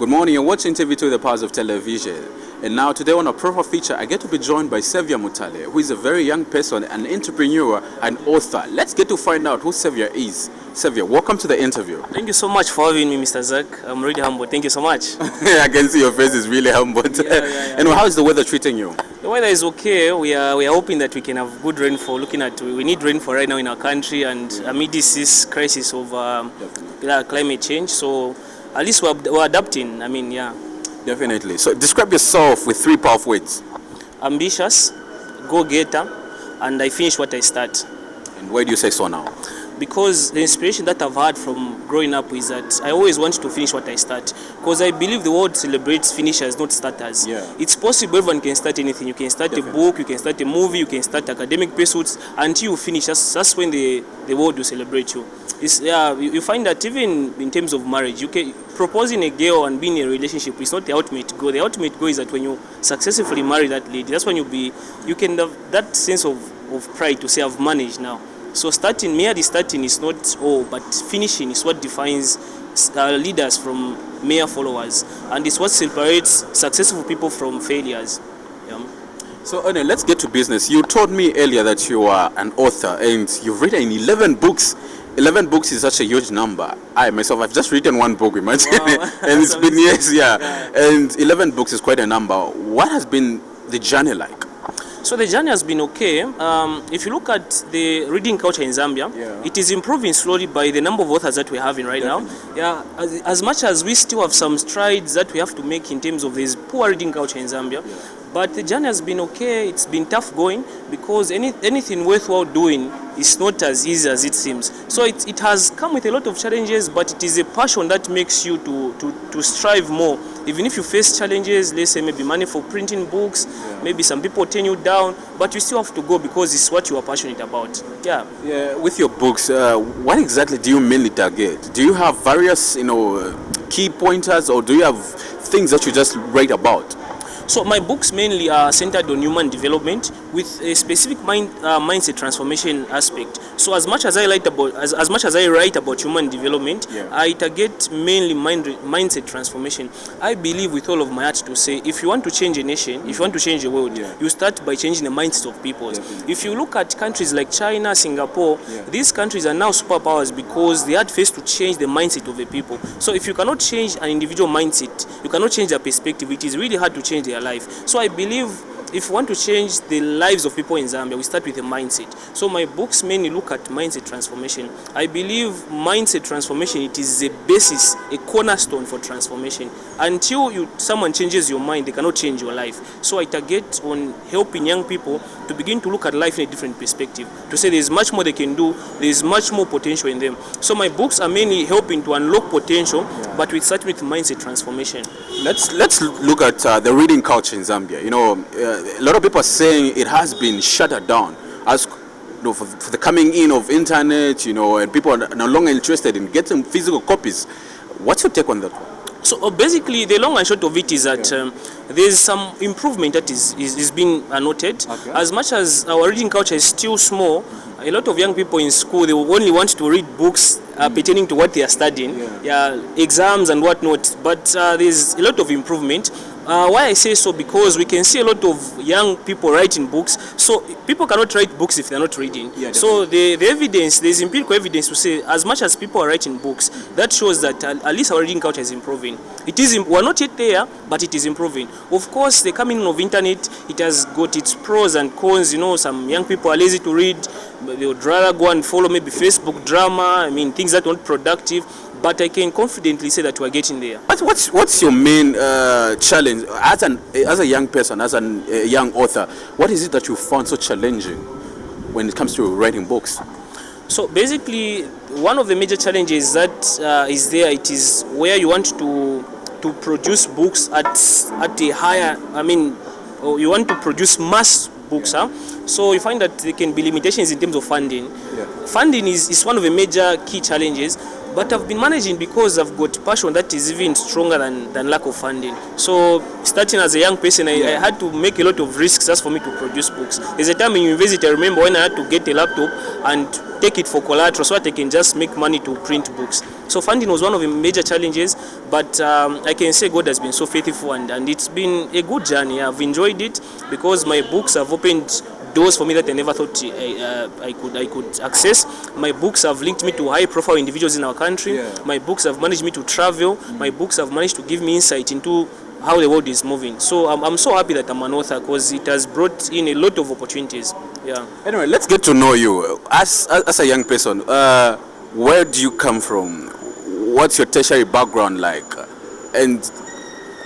Good morning, you're watching TV2 The Powers of Television. And now today on a profile feature, I get to be joined by Xavier Mutale, who is a very young person, an entrepreneur, and author. Let's get to find out who Xavier is. Xavier, welcome to the interview. Thank you so much for having me, Mr. Zach. I'm really humble. Thank you so much. I can see your face is really humbled. Yeah. And how is the weather treating you? The weather is okay. We are hoping that we can have good rainfall. We need rainfall right now in our country, and amid this crisis of climate change. So at least we're adapting. Definitely. So describe yourself with 3 powerful words. Ambitious, go-getter, and I finish what I start. And why do you say so now? Because the inspiration that I've had from growing up is that I always want to finish what I start. Because I believe the world celebrates finishers, not starters. Yeah. It's possible everyone can start anything. You can start a book, you can start a movie, you can start academic pursuits until you finish. That's when the world will celebrate you. You find that even in terms of marriage, proposing a girl and being in a relationship is not the ultimate goal. The ultimate goal is that when you successfully marry that lady, that's when you can have that sense of pride to say, I've managed now. So merely starting is not all, but finishing is what defines leaders from mere followers, and it's what separates successful people from failures. Yeah. So Erne, let's get to business. You told me earlier that you are an author and you've written 11 books. 11 books is such a huge number. I myself, I've just written 1 book, imagine. Wow. And it's been years, yeah. And 11 books is quite a number. What has been the journey like? So the journey has been okay. If you look at the reading culture in Zambia, it is improving slowly by the number of authors that we're having right now. Yeah, as much as we still have some strides that we have to make in terms of this poor reading culture in Zambia, but the journey has been okay. It's been tough going because anything worthwhile doing is not as easy as it seems. So it has come with a lot of challenges, but it is a passion that makes you to strive more. Even if you face challenges, let's say maybe money for printing books, maybe some people turn you down, but you still have to go because it's what you are passionate about. Yeah. With your books, what exactly do you mainly target? Do you have various, key pointers, or do you have things that you just write about? So my books mainly are centered on human development with a specific mindset transformation aspect. So as much as I write about human development, I target mainly mindset transformation. I believe with all of my heart to say, if you want to change a nation, if you want to change the world, you start by changing the mindset of people. If you look at countries like China, Singapore, these countries are now superpowers because they had faced to change the mindset of the people. So if you cannot change an individual mindset, you cannot change their perspective. It is really hard to change their life. So I believe if we want to change the lives of people in Zambia, we start with a mindset. So my books mainly look at mindset transformation. I believe mindset transformation, it is a basis, a cornerstone for transformation. Until someone changes your mind, they cannot change your life. So I target on helping young people to begin to look at life in a different perspective, to say there's much more they can do, there's much more potential in them. So my books are mainly helping to unlock potential, but we start with mindset transformation. Let's look at the reading culture in Zambia. A lot of people are saying it has been shuttered down as for the coming in of internet, and people are no longer interested in getting physical copies. What's your take on that one? So basically, the long and short of it is that there's some improvement that is being noted. As much as our reading culture is still small, a lot of young people in school, they only want to read books pertaining to what they are studying, exams and whatnot. But there's a lot of improvement. Why I say so, because we can see a lot of young people writing books. So people cannot write books if they're not reading. So the evidence, there's empirical evidence to say as much as people are writing books, that shows that at least our reading culture is improving. We're not yet there, but it is improving. Of course, the coming of internet, it has got its pros and cons. Some young people are lazy to read. They would rather go and follow maybe Facebook drama, things that aren't productive. But I can confidently say that we're getting there. What's your main challenge as a young person, as a young author? What is it that you found so challenging when it comes to writing books? So basically, one of the major challenges that is there, it is where you want to produce books at a higher, or you want to produce mass books. So you find that there can be limitations in terms of funding. Funding is one of the major key challenges. But I've been managing because I've got passion that is even stronger than lack of funding. So starting as a young person, I had to make a lot of risks just for me to produce books. There's a time in university, I remember when I had to get a laptop and take it for collateral so that I can just make money to print books. So funding was one of the major challenges, but I can say God has been so faithful, and it's been a good journey. I've enjoyed it because my books have opened doors for me that I never thought I could access. My books have linked me to high-profile individuals in our country. Yeah. My books have managed me to travel. My books have managed to give me insight into how the world is moving. So I'm so happy that I'm an author because it has brought in a lot of opportunities. Yeah. Anyway, let's get to know you as a young person. Where do you come from? What's your tertiary background like? And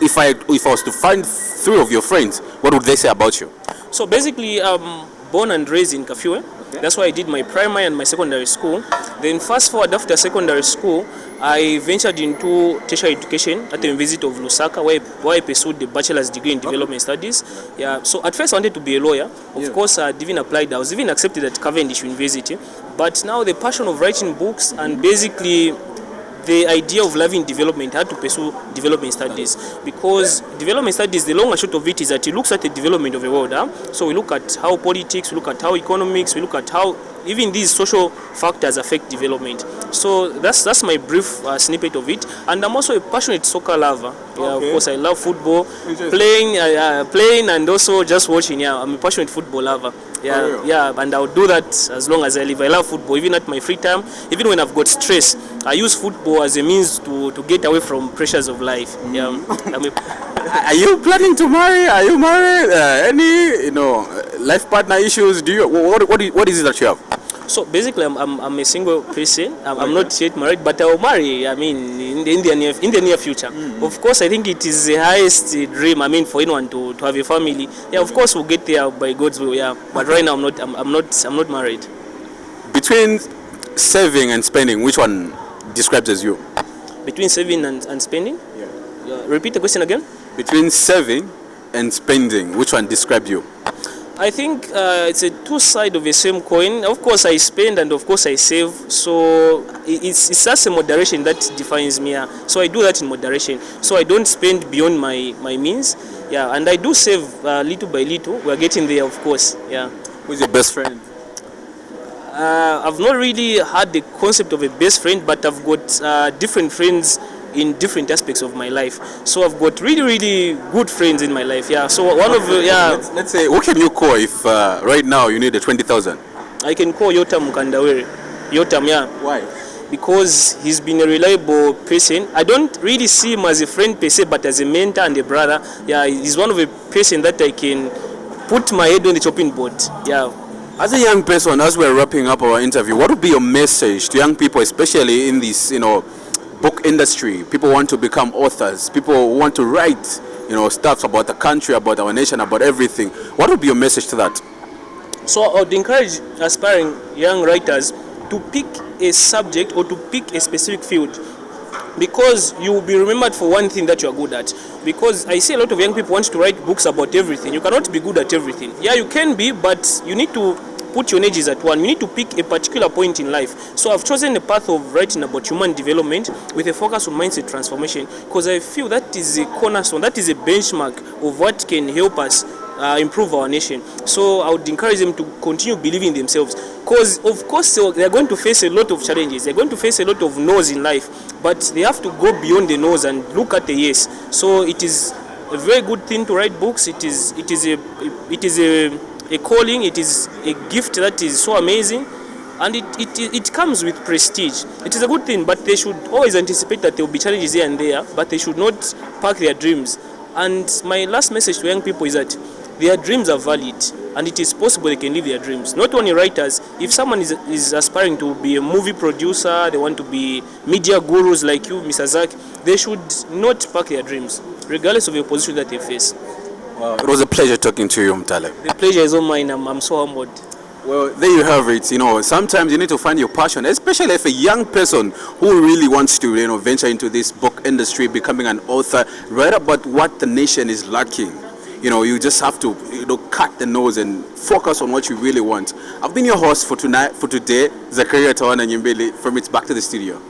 if I was to find 3 of your friends, what would they say about you? So basically, I'm born and raised in Kafue. Okay. That's why I did my primary and my secondary school. Then fast forward after secondary school, I ventured into tertiary education at the University of Lusaka, where I pursued the bachelor's degree in development studies. Yeah. So at first I wanted to be a lawyer. Of course, I even applied. I was even accepted at Cavendish University. But now the passion of writing books and basically the idea of loving development, I had to pursue development studies, because development studies, the long and short of it is that it looks at the development of the world. So we look at how politics, we look at how economics, we look at how even these social factors affect development. So that's my brief snippet of it. And I'm also a passionate soccer lover. Yeah, okay. Of course, I love football, playing and also just watching. Yeah, I'm a passionate football lover. Yeah, and I'll do that as long as I live. I love football, even at my free time, even when I've got stress. I use football as a means to get away from pressures of life. Yeah. Are you planning to marry? Are you married? Any life partner issues? Do you what is it that you have? So basically, I'm a single person. I'm not yet married, but I'll marry. I mean, in the near future. Of course, I think it is the highest dream. I mean, for anyone to have a family. Yeah, of course, we'll get there by God's will. Yeah, but right now I'm not married. Between saving and spending, which one describes as you? Between saving and spending? Yeah. Repeat the question again. Between saving and spending, which one describes you? I think it's a two sides of the same coin. Of course, I spend and of course I save. So it's just a moderation that defines me. So I do that in moderation. So I don't spend beyond my means. Yeah, and I do save little by little. We're getting there, of course. Yeah. Who's your best friend? I've not really had the concept of a best friend, but I've got different friends in different aspects of my life. So I've got really, really good friends in my life. Yeah. So one of let's say, what can you call if right now you need a 20,000? I can call Yotam Mukandawere. Yotam, yeah. Why? Because he's been a reliable person. I don't really see him as a friend per se, but as a mentor and a brother. Yeah, he's one of the person that I can put my head on the chopping board. Yeah. As a young person, as we're wrapping up our interview, what would be your message to young people, especially in this, book industry? People want to become authors. People want to write, stuff about the country, about our nation, about everything. What would be your message to that? So I would encourage aspiring young writers to pick a subject or to pick a specific field, because you will be remembered for one thing that you are good at. Because I see a lot of young people want to write books about everything. You cannot be good at everything. Yeah, you can be, but you need to put your energies at one. You need to pick a particular point in life. So I've chosen the path of writing about human development with a focus on mindset transformation, because I feel that is a cornerstone, that is a benchmark of what can help us improve our nation. So I would encourage them to continue believing in themselves, because of course they're going to face a lot of challenges. They're going to face a lot of no's in life, but they have to go beyond the no's and look at the yes. So it is a very good thing to write books. It is a calling. It is a gift that is so amazing, and it comes with prestige. It is a good thing, but they should always anticipate that there will be challenges here and there, but they should not park their dreams. And my last message to young people is that their dreams are valid, and it is possible they can live their dreams. Not only writers. If someone is aspiring to be a movie producer, they want to be media gurus like you, Mr. Zach, they should not park their dreams, regardless of the opposition that they face. Wow. It was a pleasure talking to you, Mtale. The pleasure is all mine. I'm so humbled. Well, there you have it. Sometimes you need to find your passion, especially if a young person who really wants to, venture into this book industry, becoming an author, write about what the nation is lacking. You just have to, cut the nose and focus on what you really want. I've been your host for today, Zakaria Tawana Nyimbele, from It's Back to the Studio.